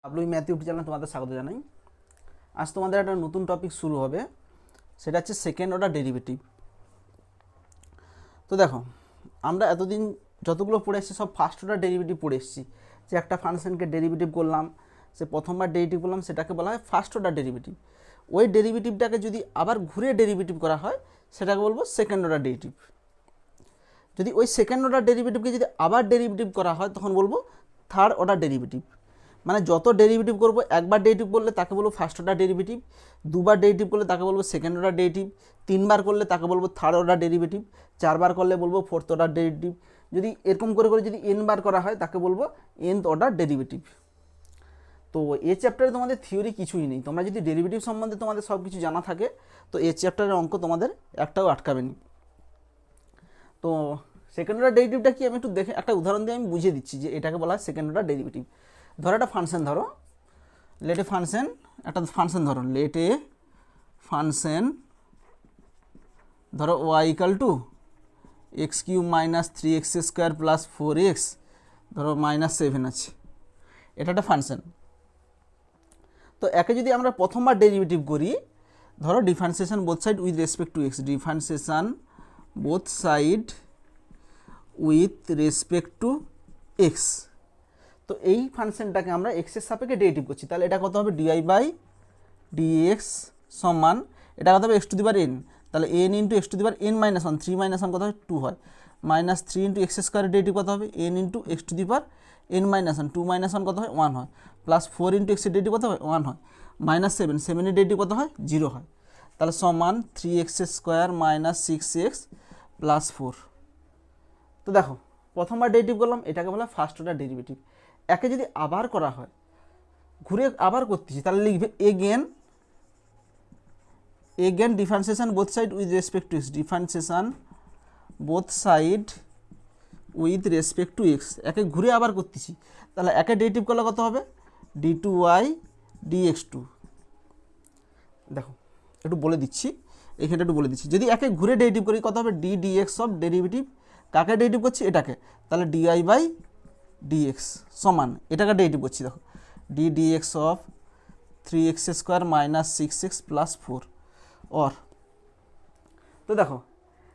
আপনি math YouTube চ্যানেলে তোমাদের স্বাগত জানাই। আজ তোমাদের একটা নতুন টপিক শুরু হবে, সেটা হচ্ছে সেকেন্ড অর্ডার ডেরিভেটিভ। তো দেখো, আমরা এতদিন যতগুলো পড়ে এসেছি সব ফার্স্ট অর্ডার ডেরিভেটিভ পড়ে এসেছি। যে একটা ফাংশনকে ডেরিভেটিভ করলাম, সে প্রথমবার ডেরিভেটিভ করলাম, সেটাকে বলা হয় ফার্স্ট অর্ডার ডেরিভেটিভ। ওই ডেরিভেটিভটাকে যদি আবার ঘুরে ডেরিভেটিভ করা হয় সেটাকে বলবো সেকেন্ড অর্ডার ডেরিভেটিভ। যদি ওই সেকেন্ড অর্ডার ডেরিভেটিভকে যদি আবার ডেরিভেটিভ করা হয় তখন বলবো থার্ড অর্ডার ডেরিভেটিভ। মানে যত ডেরিভেটিভ করব, একবার ডেরিভেটিভ করলে তাকে বলবো ফার্স্ট অর্ডার ডেরিভেটিভ, দুবার ডেরিভেটিভ করলে তাকে বলবো সেকেন্ড অর্ডার ডেরিভেটিভ, তিনবার করলে তাকে বলবো থার্ড অর্ডার ডেরিভেটিভ, চারবার করলে বলবো ফোর্থ অর্ডার ডেরিভেটিভ, যদি এরকম করে করে যদি এন বার করা হয় তাকে বলবো এনথ অর্ডার ডেরিভেটিভ। তো এই চ্যাপ্টারে তোমাদের থিওরি কিছুই নেই, তোমরা যদি ডেরিভেটিভ সম্বন্ধে তোমাদের সব কিছু জানা থাকে তো এই চ্যাপ্টারের অঙ্ক তোমাদের একটাও আটকাবে না। তো সেকেন্ড অর্ডার ডেরিভেটিভটা কি আমি একটু দেখে একটা উদাহরণ দিয়ে আমি বুঝিয়ে দিচ্ছি যে এটাকে বলা হয় সেকেন্ড অর্ডার ডেরিভেটিভ। ধরো একটা ফাংশন, ধরো লেট এ ফাংশন, একটা ফাংশন ধরো লেট এ ফাংশন, ধরো Y equal to X cube minus 3x square plus 4x, ধরো -7 আছে, এটা একটা ফাংশন। তো একে যদি আমরা প্রথমবার ডেরিভেটিভ করি, ধরো differentiation both side with respect to x, differentiation both side with respect to x. তো এই ফাংশনটাকে আমরা এক্সের সাপেক্ষে ডেরিভেটিভ করছি, তাহলে এটা কত হবে ডিআই বাই ডিএক্স সমান, এটা কত হবে x to the power n, তাহলে n into x to the power n minus one, 3 minus one কত হয় 2 হয়, -3 ইন্টু এক্স স্কোয়ারের ডেরিভেটিভ কত হবে N into x to the power n minus one, 2 minus one কত হয় 1 হয়, প্লাস 4 ইন্টু এক্সের ডেরিভেটিভ কত হয় 1 হয়, -7, 7এর ডেরিভেটিভ কত হয় 0 হয়, তাহলে সমান 3x square minus 6x plus 4। তো দেখো, প্রথমবার ডেরিভেটিভ করলাম, এটাকে বলা হয় ফার্স্ট অর্ডার ডেরিভেটিভ। একে যদি আবার করা হয়, ঘুরে আবার করতেছি, তাহলে লিখবে again differentiation both side with respect to x, differentiation both side with respect to x, একে ঘুরে আবার করতেছি, তাহলে একে ডেরিভেটিভ করলে কত হবে d2y dx2। দেখো একটু বলে দিচ্ছি, এইখানটা একটু বলে দিচ্ছি, যদি একে ঘুরে ডেরিভেটিভ করি কত হবে ডি ডিএক্স অফ ডেরিভেটিভ, কাকে ডেরিভেটিভ করছি এটাকে, তাহলে ডিআই বাই ডিএক্স সমান, এটাকে ডেরিভেটিভ করছি, দেখো D dx of 3x square minus 6x plus 4 or. তো দেখো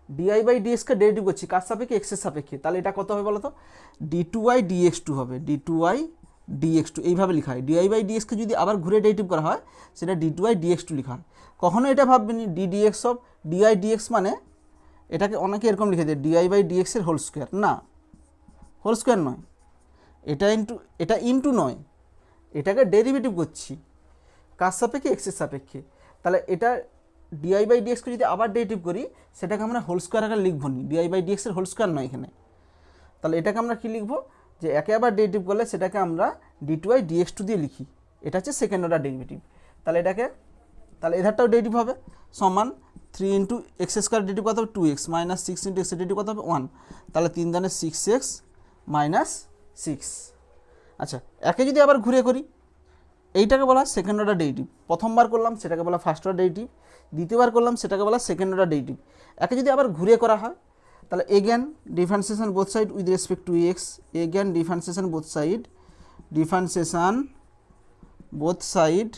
ডিআই বাই ডিএক্সকে ডেরিভেটিভ করছি কার সাপেক্ষে এক্সের সাপেক্ষে, তাহলে এটা কত হবে বলো তো d2y dx2 হবে, d2y dx2 এইভাবে লেখা হয়। ডিআই বাই ডিএক্সকে যদি আবার ঘুরে ডেরিভেটিভ করা হয় সেটা d2y dx2 লেখা হয়। কখনো এটা ভাববেনি D dx of dy dx মানে এটাকে অনেকে এরকম লিখে দেয় ডিআই বাই ডিএক্সের হোল স্কোয়ার, না হোল স্কোয়ার নয়, এটা ইন্টু নয়, এটাকে ডেরিভেটিভ করছি কার সাপেক্ষে এক্সের সাপেক্ষে, তাহলে এটা ডিআই বাই ডিএক্সকে যদি আবার ডেরিভেটিভ করি সেটাকে আমরা হোল স্কোয়ার আকারে লিখবো নি, ডিআই বাই ডিএক্সের হোল স্কোয়ার নয় এখানে, তাহলে এটাকে আমরা কি লিখবো যে একে আবার ডেরিভেটিভ করলে সেটাকে আমরা d2y dx2 দিয়ে লিখি, এটা হচ্ছে সেকেন্ড অর্ডার ডেরিভেটিভ। তাহলে এটাকে, তাহলে এধারটাও ডেরিভেটিভ হবে সমান 3 ইন্টু এক্স স্কোয়ার ডেরিভেটিভ কত হবে 2x মাইনাস 6 ইন্টু এক্সের ডেরিভেটিভ কত হবে 1, তাহলে 3 দানে 6x মাইনাস 6। আচ্ছা, একে যদি আবার ঘুরে করি এইটাকে বলা হয় সেকেন্ড অর্ডার ডেরিভেটিভ, প্রথমবার করলাম সেটাকে বলা ফার্স্ট অর্ডার ডেরিভেটিভ, দ্বিতীয়বার করলাম সেটাকে বলা সেকেন্ড অর্ডার ডেরিভেটিভ। একে যদি আবার ঘুরে করা হয় তাহলে again differentiation both side with respect to x, again differentiation both side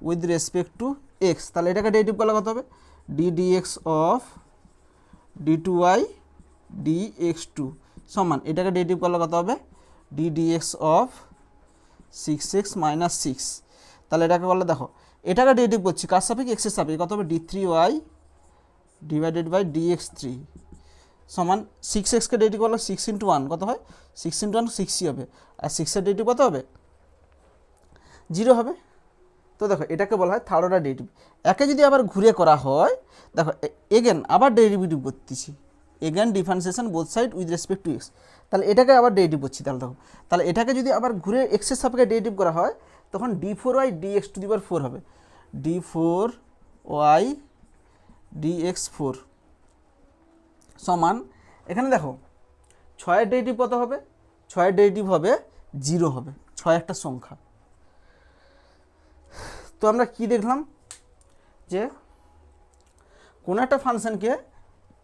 with respect to x, তাহলে এটাকে ডেরিভেটিভ করলে কত হবে D dx of d2y dx2 সমান, এটাকে ডেরিভেটিভ করলে কত হবে D dx of 6x minus 6, তাহলে এটাকে বললে দেখো এটাকে ডেরিভেটিভ করছি কার সাপেক্ষে এক্সের সাপেক্ষে, কত হবে d3y ডিভাইডেড বাই dx3 সমান 6xকে ডেরিভেটিভ করলে 6 ইন্টু 1 কত হয় 6 ইন্টু 1 6ই হবে, আর 6এর ডেরিভেটিভ কত হবে 0 হবে। তো দেখো এটাকে বলা হয় থার্ড অর্ডার ডেরিভেটিভ। একে যদি আবার ঘুরে করা হয়, দেখো এগেন আবার ডেরিভেটিভ করতেছি, again differentiation both side with respect to x, তাহলে এটাকে আবার ডেরিভেটিভ করছি, তাহলে দেখো তাহলে এটাকে যদি আবার ঘুরে এক্সের সাপেক্ষে ডেরিভেটিভ করা হয় তখন d4y dx4 হবে, d4y dx4 সমান, এখানে দেখো 6এর ডেরিভেটিভ কত হবে, 6এর ডেরিভেটিভ হবে 0 হবে, 6 একটা সংখ্যা। তো আমরা কি দেখলাম যে কোনো একটা ফাংশনকে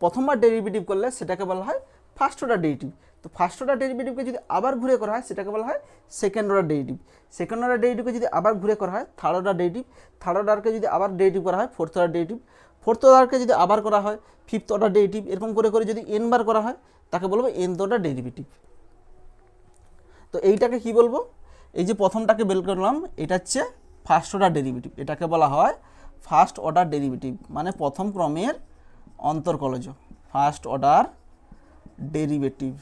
প্রথমবার ডেরিভেটিভ করলে সেটাকে বলা হয় ফার্স্ট অর্ডার ডেরিভেটিভ। তো ফার্স্ট অর্ডার ডেরিভেটিভকে যদি আবার ঘুরে করা হয় সেটাকে বলা হয় second order derivative. Second order ডেরিভেটিভকে যদি আবার ঘুরে করা হয় থার্ড অর্ডার ডেরিভেটিভ। থার্ড অর্ডারকে যদি আবার ডেরিভেটিভ করা হয় ফোর্থ অর্ডার ডেরিভেটিভ। ফোর্থ অর্ডারকে যদি আবার করা হয় ফিফথ অর্ডার ডেরিভেটিভ। এরকম করে করে যদি n বার করা হয় তাকে বলবো nth অর্ডার ডেরিভেটিভ। তো এইটাকে কি বলবো, এই যে প্রথমটাকে বের করলাম এটা হচ্ছে ফার্স্ট অর্ডার ডেরিভেটিভ, এটাকে বলা হয় ফার্স্ট অর্ডার ডেরিভেটিভ, মানে প্রথম ক্রমের অন্তর্কলজ। ফার্স্ট অর্ডার ডেরিভেটিভ,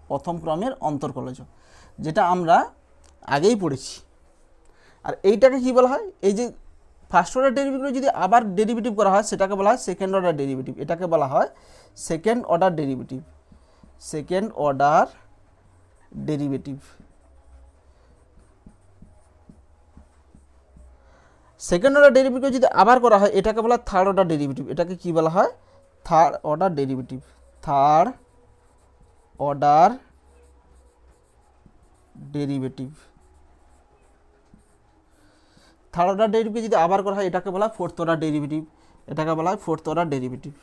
প্রথম ক্রমের অন্তর্কলজ, যেটা আমরা আগেই পড়েছি। আর এইটাকে কি বলা হয়, এই যে ফার্স্ট অর্ডার ডেরিভেটিভ যদি আবার ডেরিভেটিভ করা হয় সেটাকে বলা হয় সেকেন্ড অর্ডার ডেরিভেটিভ। এটাকে বলা হয় second order derivative, second order derivative. Second order derivative যদি আবার করা হয় এটাকে বলা হয় থার্ড অর্ডার ডেরিভেটিভ। এটাকে কি বলা হয়, third order derivative, third order derivative. Third order derivative যদি আবার করা হয় এটাকে বলা হয় ফোর্থ অর্ডার ডেরিভেটিভ। এটাকে বলা হয় fourth order derivative,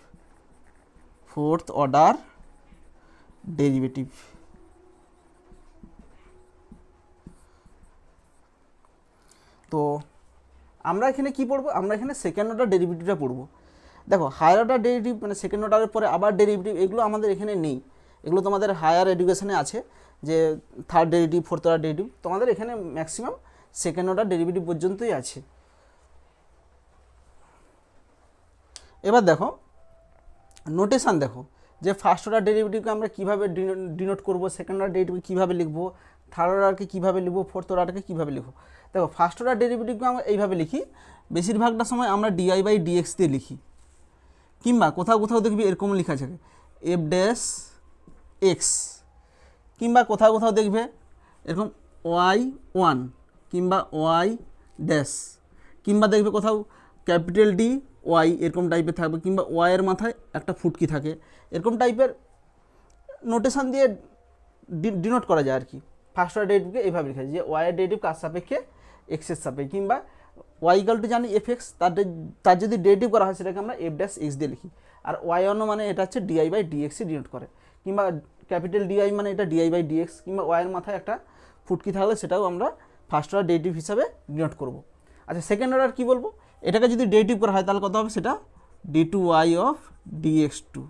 fourth order derivative. তো আমরা এখানে কি পড়বো, আমরা এখানে সেকেন্ড অর্ডার ডেরিভেটিভটা পড়বো। দেখো হায়ার অর্ডার ডেরিভেটিভ মানে সেকেন্ড অর্ডারের পরে আবার ডেরিভেটিভ, এগুলো আমাদের এখানে নেই। এগুলো তোমাদের হায়ার এডুকেশনে আছে যে third derivative fourth order derivative, তোমাদের এখানে ম্যাক্সিমাম সেকেন্ড অর্ডার ডেরিভেটিভ পর্যন্তই আছে। এবার দেখো নোটেশান, দেখো যে ফার্স্ট অর্ডার ডেরিভেটিভকে আমরা কীভাবে ডিনোট করবো, সেকেন্ড অর্ডার ডেরিভেটিভ কীভাবে লিখবো, থার্ড অর্ডারকে কীভাবে লিখবো, ফোর্থ অর্ডারকে কীভাবে লিখবো। দেখো ফার্স্ট অর্ডার ডেরিভেটিভকে আমরা এইভাবে লিখি, বেশিরভাগটা সময় আমরা ডিআই বাই ডিএক্স দিয়ে লিখি, কিংবা কোথাও কোথাও দেখবি এরকম লেখা থাকে এফ ড্যাশ এক্স, কিংবা কোথাও কোথাও দেখবে এরকম ওয়াই ওয়ান কিংবা ওয়াই ড্যাশ, কিংবা দেখবে কোথাও ক্যাপিটাল ডি ওয়াই এরকম টাইপের থাকবে, কিংবা ওয়াইয়ের মাথায় একটা ফুটকি থাকে, এরকম টাইপের নোটেশান দিয়ে ডিনোট করা যায় আর কি। ফার্স্ট অর্ডার ডেরিভেটিভকে এইভাবে লেখা যায় যে ওয়াইয়ের ডেরিভেটিভ কার সাপেক্ষে এক্সের সাপেক্ষে, কিংবা ওয়াই ইকাল টু জানি এফ এক্স, তার যদি ডেরিভেটিভ করা হয় সেটাকে আমরা এফ ড্যাশ এক্স দিয়ে লিখি। আর ওয়াই অন্য মানে এটা হচ্ছে ডিআই বাই ডিএক্সই ডিনোট করে, কিংবা ক্যাপিটাল ডিআই মানে এটা ডিআই বাই ডিএক্স, কিংবা ওয়াইয়ের মাথায় একটা ফুটকি থাকলে সেটাও আমরা ফার্স্ট অর্ডার ডেরিভেটিভ হিসাবে ডিনোট করব। আচ্ছা সেকেন্ড অর্ডার কী বলবো, এটাকে যদি ডেরিভেটিভ করা হয় তাহলে কত হবে, সেটা d two y of dx two.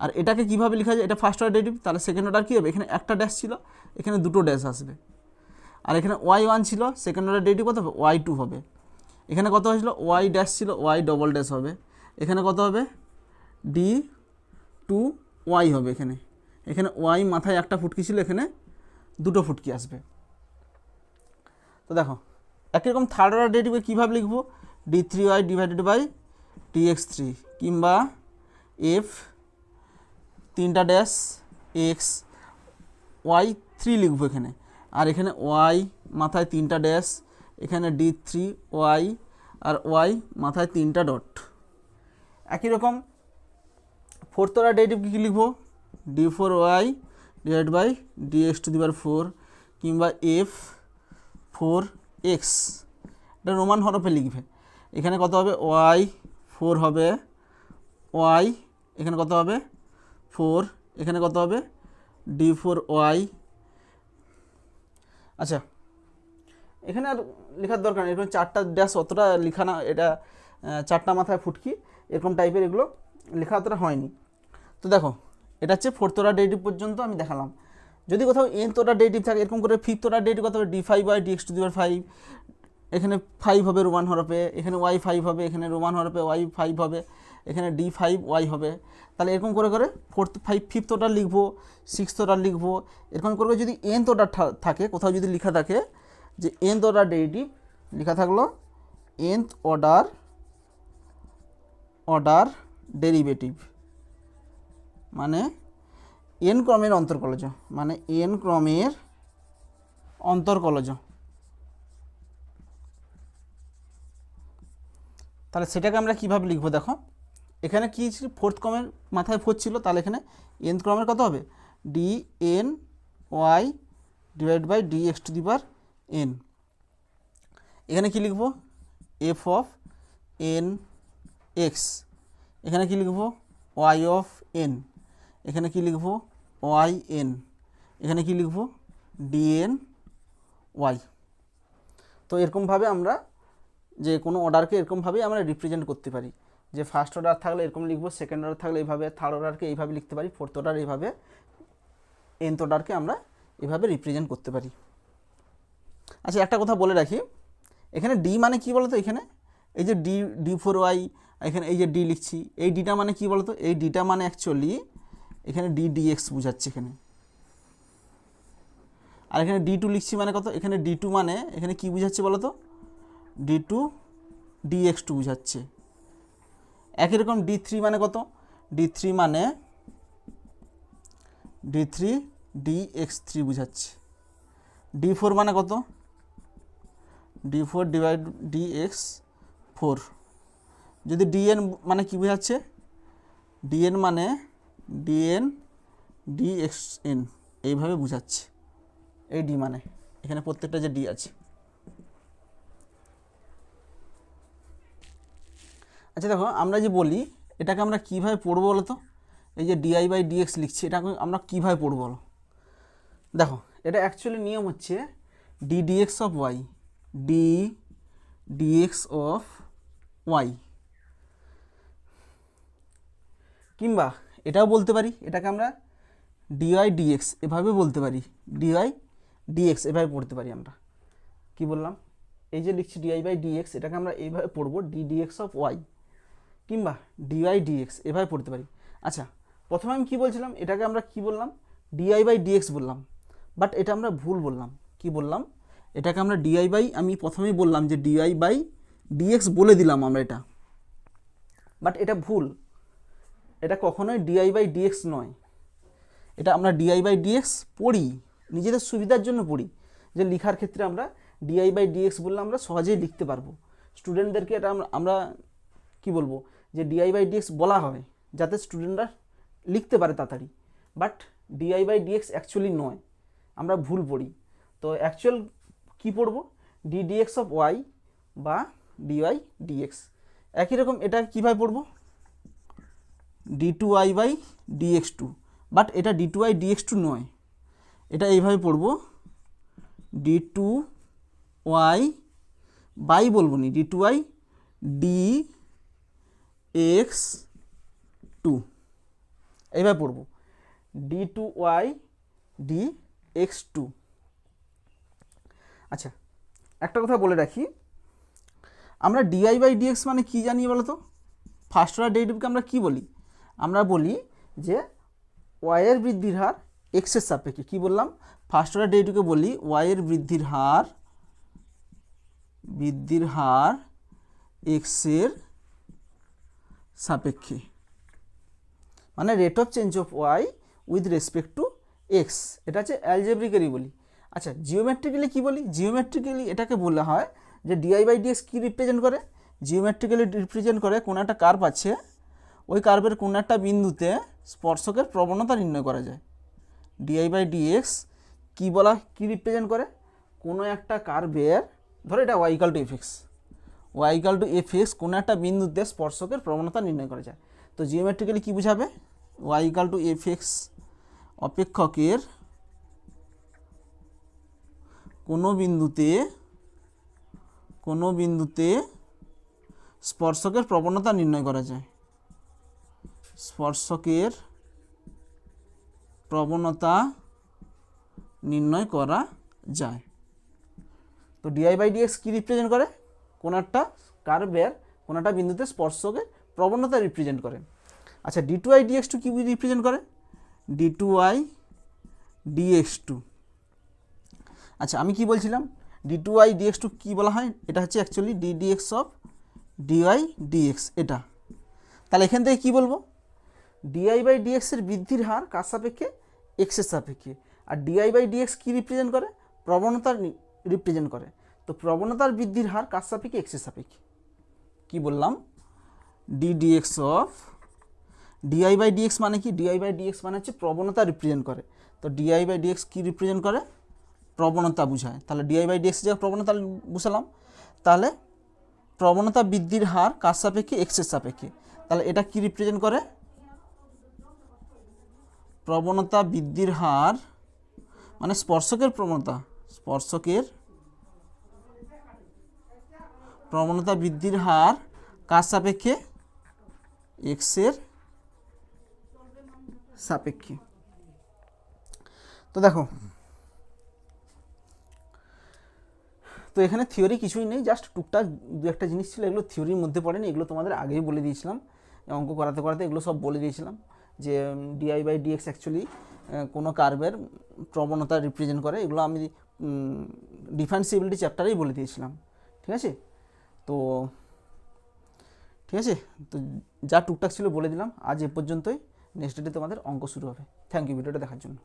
আর এটাকে কীভাবে লেখা যায়, এটা ফার্স্ট অর্ডার ডেরিভেটিভ, তাহলে সেকেন্ড অর্ডার কী হবে, এখানে একটা ড্যাশ ছিল এখানে দুটো ড্যাশ আসবে। আর এখানে ওয়াই ওয়ান ছিল, সেকেন্ড অর্ডার ডেরিভেটিভ কত হবে, ওয়াই টু হবে। এখানে কত হয়েছিল, ওয়াই ড্যাশ ছিল, ওয়াই ডবল ড্যাশ হবে। এখানে কত হবে, ডি টু ওয়াই হবে। এখানে এখানে ওয়াই মাথায় একটা ফুটকি ছিল, এখানে দুটো ফুটকি আসবে। তো দেখো একই রকম থার্ড অর্ডার ডেরিভেটিভ কীভাবে লিখবো, D three Y divided by D X three, কিংবা এফ তিনটা ড্যাশ এক্স ওয়াই থ্রি লিখবো এখানে। আর এখানে ওয়াই মাথায় তিনটা ড্যাশ, এখানে ডি থ্রি ওয়াই, আর ওয়াই মাথায় তিনটা ডট। একই রকম ফোর্থ অর্ডার ডেরিভেটিভ কী লিখবো, D four Y divide by dx to the power four, কিংবা এফ ফোর এক্স, এটা রোমান হরফে লিখবে। এখানে কত হবে, ওয়াই ফোর হবে, ওয়াই এখানে কত হবে ফোর, এখানে কত হবে ডি ফোর ওয়াই। আচ্ছা এখানে আর লেখার দরকার নেই, এরকম চারটা ড্যাশ অতটা লেখা না, এটা চারটা মাথায় ফুটকি এরকম টাইপের এগুলো লেখা অতটা হয়নি। তো দেখো এটা হচ্ছে ফোর্থ অর্ডার ডেরিভেটিভ পর্যন্ত আমি দেখালাম। যদি কোথাও এনথ অর্ডার ডেরিভেটিভ থাকে এরকম করে ফিফথ অর্ডার ডেরিভেটিভ কত হবে, D five by dx to the power five, এখানে ফাইভ হবে রোমান হরফে, এখানে ওয়াই ফাইভ হবে, এখানে রোমান হরফে ওয়াই ফাইভ হবে, এখানে ডি ফাইভ ওয়াই হবে। তাহলে এরকম করে করে ফিফথ অর্ডার লিখবো, সিক্সথ অর্ডার লিখবো, এরকম করে যদি এনথ অর্ডার থাকে কোথাও যদি লেখা থাকে যে এনথ অর্ডার ডেরিভেটিভ লেখা থাকলো এনথ অর্ডার ডেরিভেটিভ, মানে এন ক্রমের অন্তর্কলজ, মানে এন ক্রমের অন্তর্কলজ। তাহলে সেটাকে আমরা কীভাবে লিখবো, দেখো এখানে কী ছিল, ফোর্থ ক্রমের মাথায় ফোর ছিল, তাহলে এখানে এনথ ক্রমের কত হবে, D N Y divide by D X to the power N. এখানে কী লিখবো, এফ অফ এন এক্স, এখানে কী লিখবো, ওয়াই অফ এন, এখানে কী লিখবো, ওয়াই এন, এখানে কি লিখব ডিএন ওয়াই। তো এরকমভাবে আমরা যে কোনো অর্ডারকে এরকমভাবেই আমরা রিপ্রেজেন্ট করতে পারি, যে ফার্স্ট অর্ডার থাকলে এরকম লিখব, সেকেন্ড অর্ডার থাকলে এইভাবে, থার্ড অর্ডারকে এইভাবে লিখতে পারি, ফোর্থ অর্ডার এইভাবে, nth অর্ডারকে আমরা এভাবে রিপ্রেজেন্ট করতে পারি। আচ্ছা একটা কথা বলে রাখি, এখানে ডি মানে কি বলতো, এখানে এই যে D4y, এখানে এই যে ডি লিখছি, এই ডিটা মানে কি বলতো, এই ডিটা মানে অ্যাকচুয়ালি এখানে dx বোঝাচ্ছে এখানে। আর এখানে D2 লিখছি মানে কত, এখানে D2 মানে এখানে কি বোঝাচ্ছে বলতো, D2 dx2 বোঝাচ্ছে। একই রকম D3 মানে কত, D3 মানে D3 dx3 বোঝাচ্ছে। D4 মানে কত, D4 ডিভাইড dx4। যদি dn মানে কি বোঝাচ্ছে, dn মানে dn dxn, এইভাবে বোঝাচ্ছে। এই ডি মানে এখানে প্রত্যেকটা যে ডি আছে। আচ্ছা দেখো আমরা যে বলি এটাকে আমরা কীভাবে পড়বো বলো তো, এই যে ডিআই বাই ডিএক্স লিখছি, এটাকে আমরা কীভাবে পড়বো বলো। দেখো এটা অ্যাকচুয়ালি নিয়ম হচ্ছে D dx of Y, D dx of Y, কিংবা এটাও বলতে পারি, এটাকে আমরা ডিওয়াই ডিএক্স এভাবে বলতে পারি, ডিওয়াই ডিএক্স এভাবে পড়তে পারি আমরা। কি বললাম, এই যে লিখছি ডিআই বাই ডিএক্স, এটাকে আমরা এইভাবে পড়বো ডি ডিএক্স অফ ওয়াই, কিংবা ডিওয়াই ডিএক্স এভাবে পড়তে পারি। আচ্ছা প্রথমে আমি কী বলছিলাম, এটাকে আমরা কি বললাম ডিআই বাই ডিএক্স বললাম, বাট এটা আমরা ভুল বললাম। কি বললাম, এটাকে আমরা ডিআই বাই, আমি প্রথমেই বললাম যে ডিআই বাই ডিএক্স বলে দিলাম আমরা এটা, বাট এটা ভুল, এটা কখনোই ডিআই বাই ডিএক্স নয়। এটা আমরা ডিআই বাই ডিএক্স পড়ি, নিজেদের সুবিধার জন্য পড়ি, যে লেখার ক্ষেত্রে আমরা ডিআই বাই ডিএক্স বললে আমরা সহজেই লিখতে পারবো। স্টুডেন্টদেরকে এটা আমরা কি বলবো, যে ডিআই বাই ডিএক্স বলা হয় যাতে স্টুডেন্টরা লিখতে পারে তাড়াতাড়ি, but dy by dx actually নয়, আমরা ভুল পড়ি। তো অ্যাকচুয়াল কী পড়বো, ডি ডিএক্স অফ ওয়াই বা ডিওয়াই ডিএক্স। একই রকম এটা কীভাবে পড়বো, D two y by dx two, but এটা d two y dx two নয়, এটা এইভাবে পড়বো ডি টু ওয়াই বাই বলবো নি, D two Y D X two, এইভাবে পড়বো D two Y D X two. আচ্ছা একটা কথা বলে রাখি, আমরা ডিআই বাই ডিএক্স মানে কী জানি বলো তো, ফার্স্ট অর্ডার ডেরিভেটিভকে আমরা কি বলি, আমরা বলি যে ওয়াইয়ের বৃদ্ধির হার এক্সের সাপেক্ষে। কি বললাম, ফার্স্ট অর্ডার ডেরিভেটিভকে বলি ওয়াইয়ের বৃদ্ধির হার এক্সের সাপেক্ষে, মানে rate of change of Y with respect to X, এটা হচ্ছে অ্যালজেব্রিক্যালি বলি। আচ্ছা জিওমেট্রিক্যালি কি বলি, জিওমেট্রিক্যালি এটাকে বলা হয় যে ডিআই বাই ডিএক্স কী রিপ্রেজেন্ট করে, জিওমেট্রিক্যালি রিপ্রেজেন্ট করে কোনো একটা কার্ভ আছে, ওই কার্ভের কোনো একটা বিন্দুতে স্পর্শকের প্রবণতা নির্ণয় করা যায়। ডিআই বাই ডিএক্স কী বলা, কী রিপ্রেজেন্ট করে, কোনো একটা কার্ভের, ধরো এটা Y equal to F X, Y equal to F X কোনো একটা বিন্দুতে স্পর্শকের প্রবণতা নির্ণয় করা যায়। তো জিওমেট্রিক্যালি কী বোঝাবে, y equal to F x অপেক্ষকের কোনো বিন্দুতে স্পর্শকের প্রবণতা নির্ণয় করা যায়, স্পর্শকের প্রবণতা নির্ণয় করা যায়। তো ডিআই বাই ডিএক্স কী রিপ্রেজেন্ট করে, কোনো একটা কার্ভের কোনো একটা বিন্দুতে স্পর্শকের প্রবণতা রিপ্রেজেন্ট করে। আচ্ছা d two y dx two কী রিপ্রেজেন্ট করে, d two y dx two. আচ্ছা আমি কি বলছিলাম, d two y dx two কী বলা হয়, এটা হচ্ছে actually d dx of dy dx এটা। তাহলে এখান থেকে কী বলবো, ডিআই বাই ডিএক্সের বৃদ্ধির হার কার সাপেক্ষে, এক্সের সাপেক্ষে। আর ডিআই বাই ডিএক্স কী রিপ্রেজেন্ট করে, প্রবণতার রিপ্রেজেন্ট করে। তো প্রবণতার বৃদ্ধির হার কার সাপেক্ষে, এক্সের সাপেক্ষে। কি বললাম, D dx of D Y by D X মানে কি, ডিআই বাই ডিএক্স মানে হচ্ছে প্রবণতা রিপ্রেজেন্ট করে। তো ডিআই বাই ডিএক্স কী রিপ্রেজেন্ট করে, প্রবণতা বোঝায়। তাহলে ডিআই বাই ডিএক্স যে প্রবণতা বুঝালাম, তাহলে প্রবণতা বৃদ্ধির হার কার সাপেক্ষে, এক্সের সাপেক্ষে। তাহলে এটা কি রিপ্রেজেন্ট করে, প্রবণতা বৃদ্ধির হার মানে স্পর্শকের প্রবণতা বৃদ্ধির হার কার সাপেক্ষে, এক্স এর সাপেক্ষে। তো দেখো, তো এখানে থিওরি কিছুই নেই, জাস্ট টুকটাক দু একটা জিনিস ছিল, এগুলো থিওরির মধ্যে পড়েনি, এগুলো তোমাদের আগেই বলে দিয়েছিলাম, অঙ্ক করাতে করাতে এগুলো সব বলে দিয়েছিলাম যে ডিআই বাই ডিএক্স অ্যাকচুয়ালি কোনো কার্ভের প্রবণতা রিপ্রেজেন্ট করে, এগুলো আমি ডিফারেন্সিবিলিটি চ্যাপ্টারেই বলে দিয়েছিলাম। ঠিক আছে, তো যা টুকটাক ছিল বলে দিলাম। আজ এ পর্যন্তই, নেক্সট ডেটে তোমাদের অঙ্ক শুরু হবে। থ্যাংক ইউ ভিডিওটা দেখার জন্য।